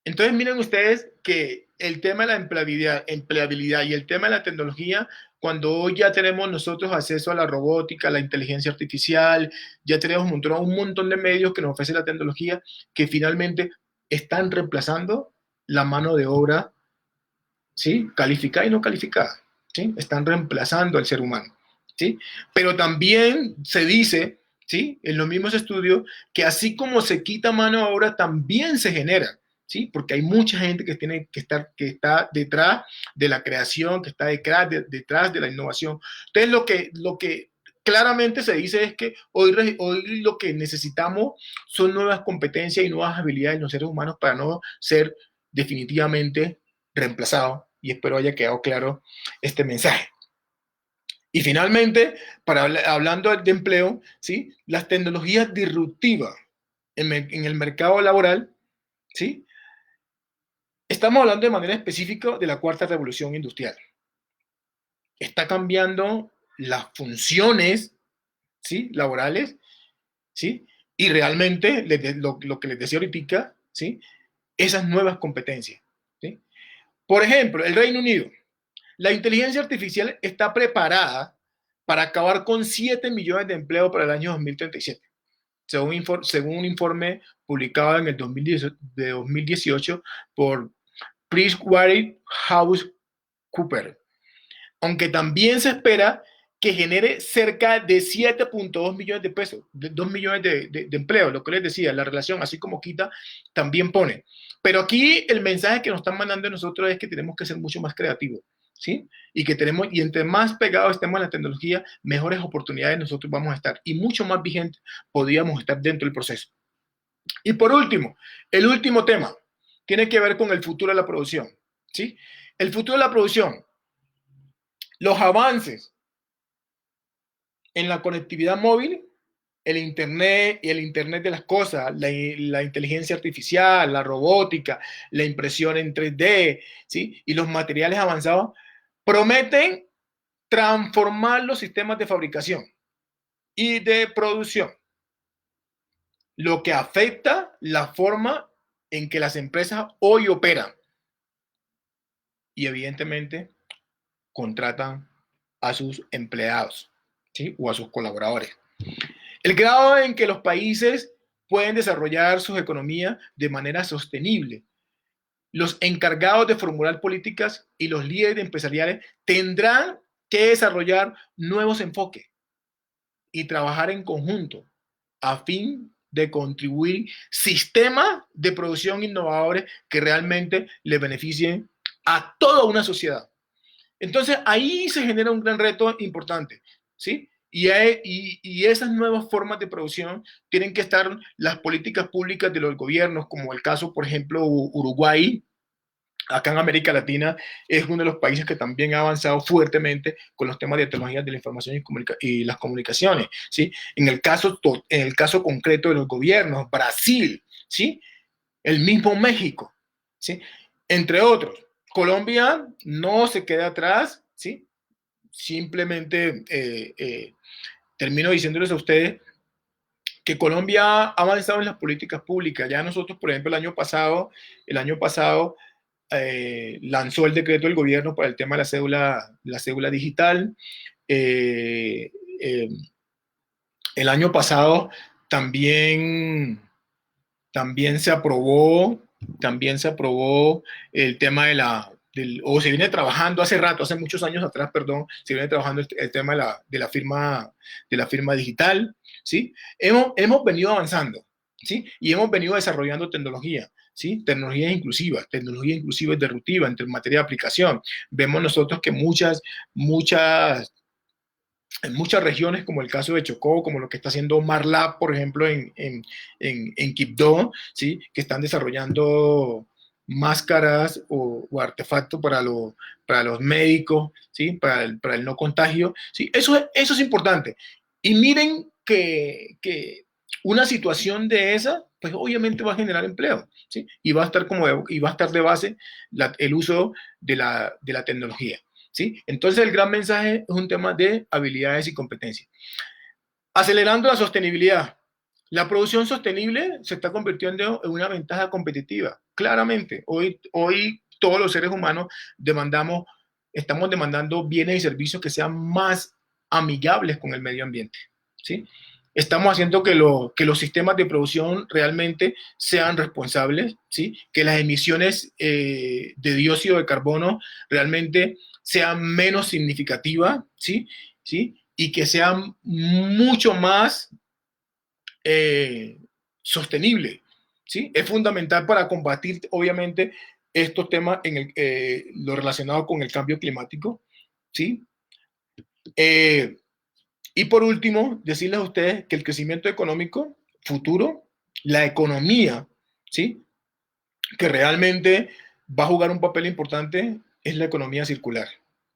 [SPEAKER 1] Entonces miren ustedes que el tema de la empleabilidad y el tema de la tecnología, cuando hoy ya tenemos nosotros acceso a la robótica, a la inteligencia artificial, ya tenemos un montón de medios que nos ofrece la tecnología que finalmente están reemplazando la mano de obra, ¿sí? Calificada y no calificada, ¿sí? Están reemplazando al ser humano, ¿sí? Pero también se dice, ¿sí? En los mismos estudios, que así como se quita mano de obra, también se genera, ¿sí? Porque hay mucha gente que está detrás de la creación, que está detrás de la innovación. Entonces, lo que claramente se dice es que hoy lo que necesitamos son nuevas competencias y nuevas habilidades en los seres humanos para no ser definitivamente reemplazado, y espero haya quedado claro este mensaje. Y finalmente, hablando de empleo, ¿sí? Las tecnologías disruptivas en el mercado laboral, ¿sí? Estamos hablando de manera específica de la cuarta revolución industrial. Está cambiando las funciones, ¿sí? Laborales, ¿sí? Y realmente, lo que les decía ahorita, ¿sí? Esas nuevas competencias, ¿sí? Por ejemplo, el Reino Unido. La inteligencia artificial está preparada para acabar con 7 millones de empleos para el año 2037, según un informe publicado en el 2018 por PricewaterhouseCoopers, aunque también se espera que genere cerca de 7.2 millones de pesos, 2 millones de empleos, lo que les decía, la relación, así como quita, también pone. Pero aquí el mensaje que nos están mandando a nosotros es que tenemos que ser mucho más creativos, ¿sí? Y que tenemos, y entre más pegados estemos en la tecnología, mejores oportunidades nosotros vamos a estar y mucho más vigentes podríamos estar dentro del proceso. Y por último, el último tema tiene que ver con el futuro de la producción, ¿sí? El futuro de la producción, los avances en la conectividad móvil, el Internet y el Internet de las cosas, la inteligencia artificial, la robótica, la impresión en 3D, ¿sí? Y los materiales avanzados prometen transformar los sistemas de fabricación y de producción, lo que afecta la forma en que las empresas hoy operan y evidentemente contratan a sus empleados, ¿sí? O a sus colaboradores. El grado en que los países pueden desarrollar sus economías de manera sostenible. Los encargados de formular políticas y los líderes empresariales tendrán que desarrollar nuevos enfoques y trabajar en conjunto a fin de contribuir sistemas de producción innovadores que realmente le beneficien a toda una sociedad. Entonces ahí se genera un gran reto importante, ¿sí? Y esas nuevas formas de producción tienen que estar las políticas públicas de los gobiernos, como el caso, por ejemplo, Uruguay, acá en América Latina, es uno de los países que también ha avanzado fuertemente con los temas de tecnologías de la información y las comunicaciones, ¿sí? En el caso concreto de los gobiernos, Brasil, ¿sí? El mismo México, ¿sí? Entre otros. Colombia no se queda atrás, ¿sí? Simplemente termino diciéndoles a ustedes que Colombia ha avanzado en las políticas públicas. Ya nosotros, por ejemplo, el año pasado lanzó el decreto del gobierno para el tema de la cédula digital. Eh, eh, el año pasado también, también se aprobó, también se aprobó el tema o se viene trabajando hace rato, hace muchos años atrás, perdón, se viene trabajando el tema de la firma digital, ¿sí? Hemos venido avanzando, ¿sí? Y hemos venido desarrollando tecnología, ¿sí? Tecnologías inclusivas, tecnología inclusiva y disruptiva en materia de aplicación. Vemos nosotros que en muchas regiones, como el caso de Chocó, como lo que está haciendo Marlab, por ejemplo, en Quibdó, ¿sí? Que están desarrollando máscaras o artefactos para los médicos, ¿sí? Para el no contagio. ¿Sí? Eso es importante. Y miren que una situación de esa, pues obviamente va a generar empleo, ¿sí? Y va a estar, y va a estar de base el uso de la tecnología. ¿Sí? Entonces el gran mensaje es un tema de habilidades y competencias. Acelerando la sostenibilidad. La producción sostenible se está convirtiendo en una ventaja competitiva. Claramente, hoy todos los seres humanos estamos demandando bienes y servicios que sean más amigables con el medio ambiente. ¿Sí? Estamos haciendo que los sistemas de producción realmente sean responsables, ¿sí? Que las emisiones de dióxido de carbono realmente sean menos significativas, ¿sí? ¿Sí? Y que sean mucho más eh, sostenibles, ¿sí? Es fundamental para combatir, obviamente, estos temas lo relacionado con el cambio climático, ¿sí? Eh, y por último, decirles a ustedes que el crecimiento económico futuro, la economía, ¿sí? Que realmente va a jugar un papel importante es la economía circular,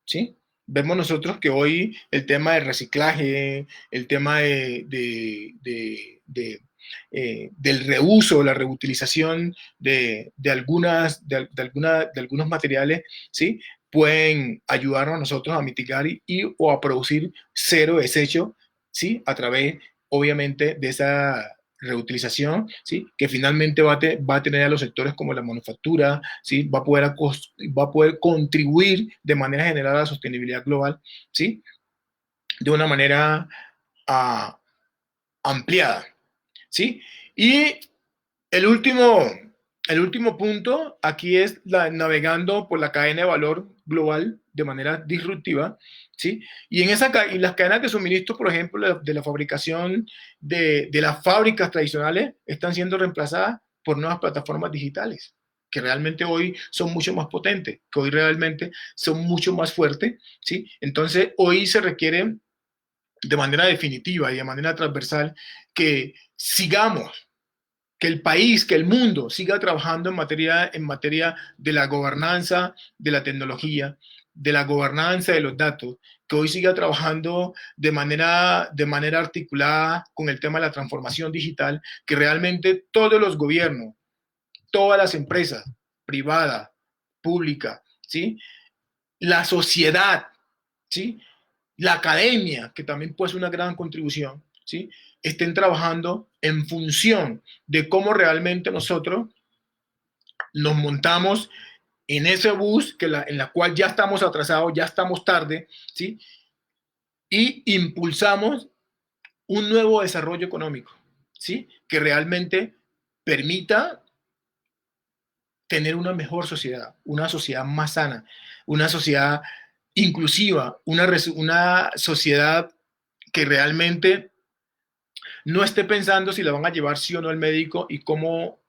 [SPEAKER 1] ¿sí? Vemos nosotros que hoy el tema del reciclaje, el tema del reuso, la reutilización de algunos materiales, ¿sí? Pueden ayudarnos a nosotros a mitigar o a producir cero desecho, ¿sí? A través, obviamente, de esa reutilización, ¿sí? Que finalmente va a tener a los sectores como la manufactura, ¿sí? Va a poder contribuir de manera general a la sostenibilidad global, ¿sí? de una manera uh, ampliada, ¿sí? Y el último, el último punto aquí es navegando por la cadena de valor global de manera disruptiva, ¿sí? Y en y las cadenas de suministro, por ejemplo, de la fabricación de las fábricas tradicionales, están siendo reemplazadas por nuevas plataformas digitales que realmente hoy son mucho más potentes, que hoy realmente son mucho más fuertes, ¿sí? Entonces, hoy se requiere de manera definitiva y de manera transversal que sigamos, que el país, que el mundo siga trabajando en materia de la gobernanza de la tecnología, de la gobernanza de los datos, que hoy siga trabajando de manera articulada con el tema de la transformación digital, que realmente todos los gobiernos, todas las empresas, privadas, públicas, ¿sí? La sociedad, ¿sí? La academia, que también puede ser una gran contribución, ¿sí? Estén trabajando en función de cómo realmente nosotros nos montamos en ese bus en la cual ya estamos atrasados, ya estamos tarde, ¿sí? Y impulsamos un nuevo desarrollo económico, ¿sí? Que realmente permita tener una mejor sociedad, una sociedad más sana, una sociedad inclusiva, una sociedad que realmente no esté pensando si la van a llevar sí o no al médico y cómo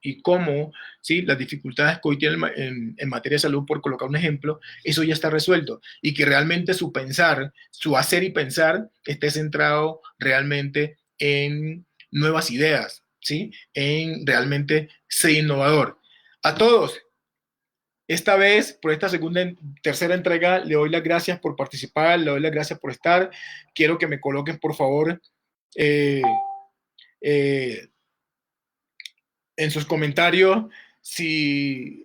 [SPEAKER 1] ¿sí? Las dificultades que hoy tienen en materia de salud, por colocar un ejemplo, eso ya está resuelto y que realmente su pensar, su hacer y pensar esté centrado realmente en nuevas ideas, ¿sí? En realmente ser innovador. A todos, esta vez, por esta tercera entrega, le doy las gracias por participar, le doy las gracias por estar. Quiero que me coloquen, por favor, eh, eh, en sus comentarios si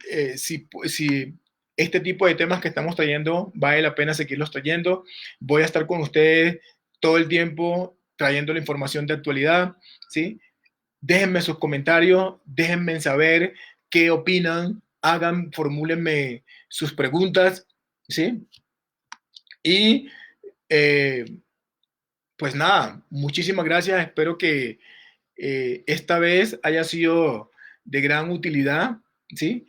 [SPEAKER 1] este tipo de temas que estamos trayendo vale la pena seguirlos trayendo. Voy a estar con ustedes todo el tiempo trayendo la información de actualidad, ¿sí? Déjenme sus comentarios, déjenme saber qué opinan, formúlenme sus preguntas, ¿sí? Y eh, pues nada, muchísimas gracias. Espero que esta vez haya sido de gran utilidad, ¿sí?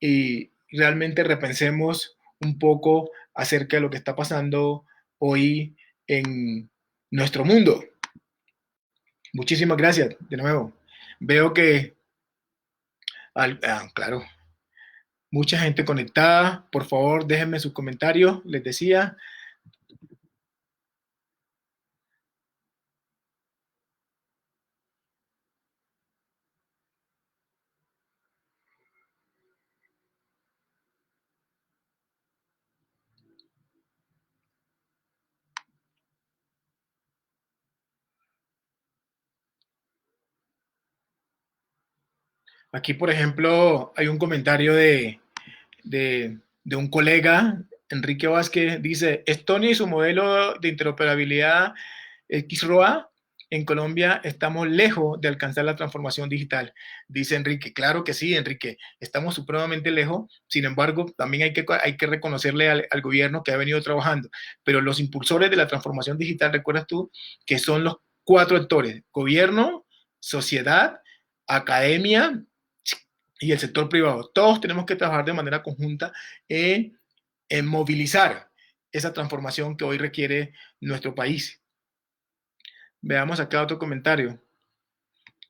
[SPEAKER 1] Y realmente repensemos un poco acerca de lo que está pasando hoy en nuestro mundo. Muchísimas gracias de nuevo. Veo que, claro, mucha gente conectada. Por favor, déjenme sus comentarios. Les decía, aquí, por ejemplo, hay un comentario de un colega, Enrique Vázquez, dice, Estonia y su modelo de interoperabilidad XROA, en Colombia estamos lejos de alcanzar la transformación digital, dice Enrique. Claro que sí, Enrique, estamos supremamente lejos, sin embargo, también hay que reconocerle al gobierno que ha venido trabajando, pero los impulsores de la transformación digital, recuerdas tú, que son los cuatro actores, gobierno, sociedad, academia y el sector privado. Todos tenemos que trabajar de manera conjunta en movilizar esa transformación que hoy requiere nuestro país. Veamos acá otro comentario.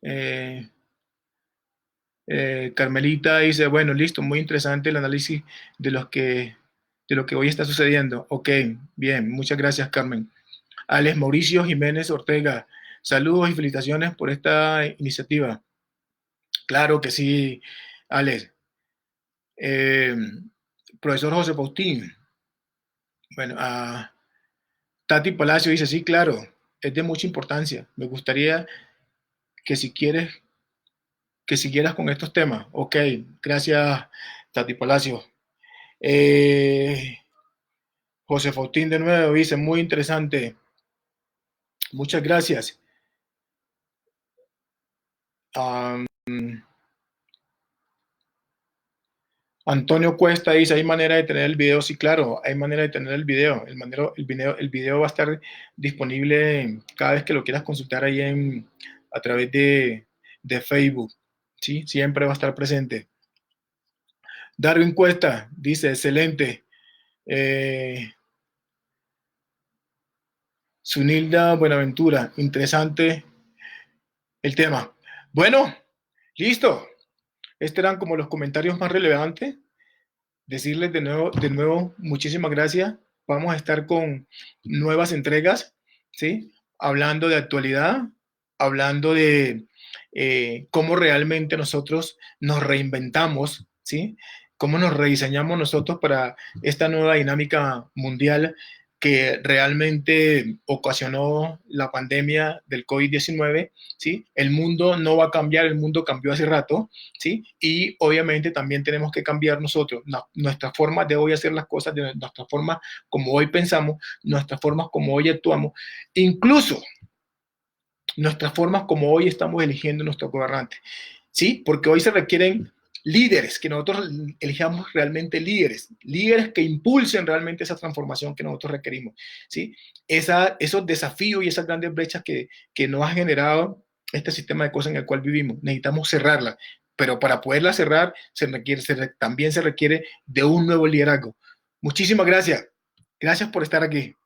[SPEAKER 1] Eh, Carmelita dice, bueno, listo, muy interesante el análisis de, de lo que hoy está sucediendo. Ok, bien, muchas gracias, Carmen. Alex Mauricio Jiménez Ortega, saludos y felicitaciones por esta iniciativa. Claro que sí, Alex. Eh, Profesor José Faustín, bueno, Tati Palacio dice, sí, claro, es de mucha importancia. Me gustaría que si quieres que siguieras con estos temas. Ok, gracias, Tati Palacio. Eh, José Faustín de nuevo dice, muy interesante. Muchas gracias. Um, Antonio Cuesta dice, ¿hay manera de tener el video? Sí, claro, hay manera de tener el video. El video va a estar disponible cada vez que lo quieras consultar ahí a través de Facebook. ¿Sí? Siempre va a estar presente. Darwin Cuesta dice, excelente. Eh, Sunilda Buenaventura, interesante el tema. Bueno, listo. Estos eran como los comentarios más relevantes. Decirles de nuevo, muchísimas gracias. Vamos a estar con nuevas entregas, ¿sí? Hablando de actualidad, hablando de cómo realmente nosotros nos reinventamos, ¿sí? Cómo nos rediseñamos nosotros para esta nueva dinámica mundial que realmente ocasionó la pandemia del COVID-19, ¿sí? El mundo no va a cambiar, el mundo cambió hace rato, ¿sí? Y obviamente también tenemos que cambiar nosotros, nuestra forma de hoy hacer las cosas, de nuestra forma como hoy pensamos, nuestras formas como hoy actuamos, incluso nuestras formas como hoy estamos eligiendo nuestros gobernantes, ¿sí? Porque hoy se requieren líderes, que nosotros elijamos realmente líderes, líderes que impulsen realmente esa transformación que nosotros requerimos, ¿sí? Esos desafíos y esas grandes brechas que nos ha generado este sistema de cosas en el cual vivimos, necesitamos cerrarla, pero para poderla cerrar también se requiere de un nuevo liderazgo. Muchísimas gracias. Gracias por estar aquí.